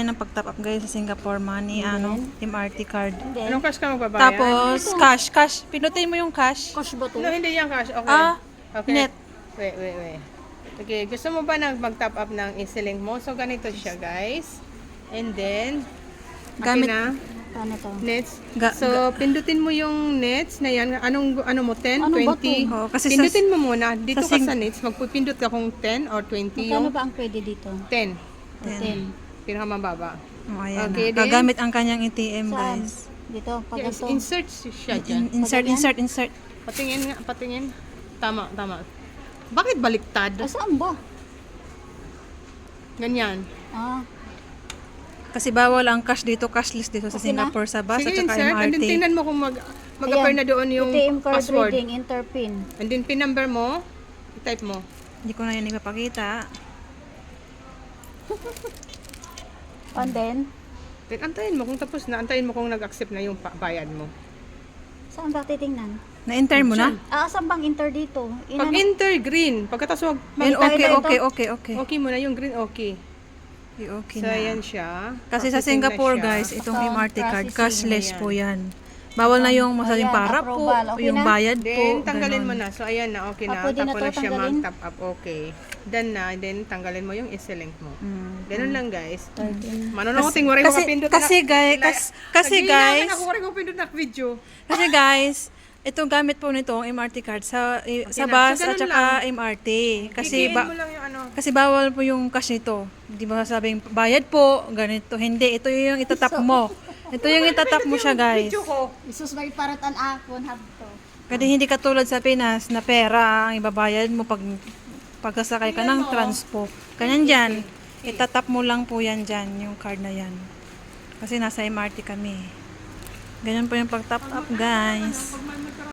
ganyan ang pag-top up guys sa Singapore money, MRT card. Anong cash ka magbabayad? Tapos, cash. Pinutin mo yung cash. Cash ba to? No, hindi yan cash. Okay. Okay. Net. Wait. Okay, gusto mo ba mag-top up ng EasyLink mo? So, ganito siya, guys. And then, Gamit- na, Paano to? nets. So, pindutin mo yung nets na yan. Ano mo, 10, Ano ba 20? to? Kasi Pindutin mo muna. Dito sa ka sa nets, magpipindot ka kung 10 or 20 Magkano yung ba ang pwede dito? 10. 10. Pinakamababa. Oh, ayan Okay, na. then- Gagamit ang kanyang ATM Saan? guys. Dito, pag Yes, ito. insert siya dyan. Insert. Patingin nga, patingin. Tama. Bakit baliktad? Saan ba? Ganyan. Ah, Kasi bawal ang cash dito, cashless dito sa Okay na? Singapore sa bus at Sige, saka insert. And then MRT. tingnan mo kung mag-appear na doon yung ATM card password. reading, enter pin. And then pin number mo, i-type mo. Hindi ko na yan ipapakita. And then, Then antayin mo kung tapos na, antayin mo kung nag-accept na yung bayad mo. saan ba titingnan? Na-enter mo na? Saan bang enter dito? Pag enter, green. Pagkatapos Yan, okay. okay mo na yung green, okay. Okay So, na. ayan siya. Kasi sa Processing na Singapore siya. guys, itong Account MRT card, processing. cashless po yan. Bawal na yung masabing Ayan, para po, approval. Okay yung na? bayad po. Then, tanggalin mo ganon. na. So, ayan na, okay na. Pwede na Tapos to, na siya tanggalin? mag-top up, okay. Done na, then tanggalin mo yung EasyLink mo. Ganun lang, guys. 13. Manununguting mo rin makapindot na. kasi guys, Ako rin makapindot na video. kasi guys, itong gamit po nito, ang MRT card, sa na. bus So, at ganun saka MRT. Kasi, Ikiin mo lang yung ano. kasi bawal po yung cash nito. Hindi mo sasabing, bayad po, ganito. Hindi, ito yung itatap mo. Ito yung itatap mo siya guys. Video ko. Isus may paratan akon habto. Kasi hindi katulad sa Pinas na pera ang ibabayad mo pagkasakay ka ng transpo. Ganyan dyan. Itatap mo lang po yan dyan, yung card na yan. Kasi nasa MRT kami. Ganyan po yung pag-top up guys. Pag may magkaroon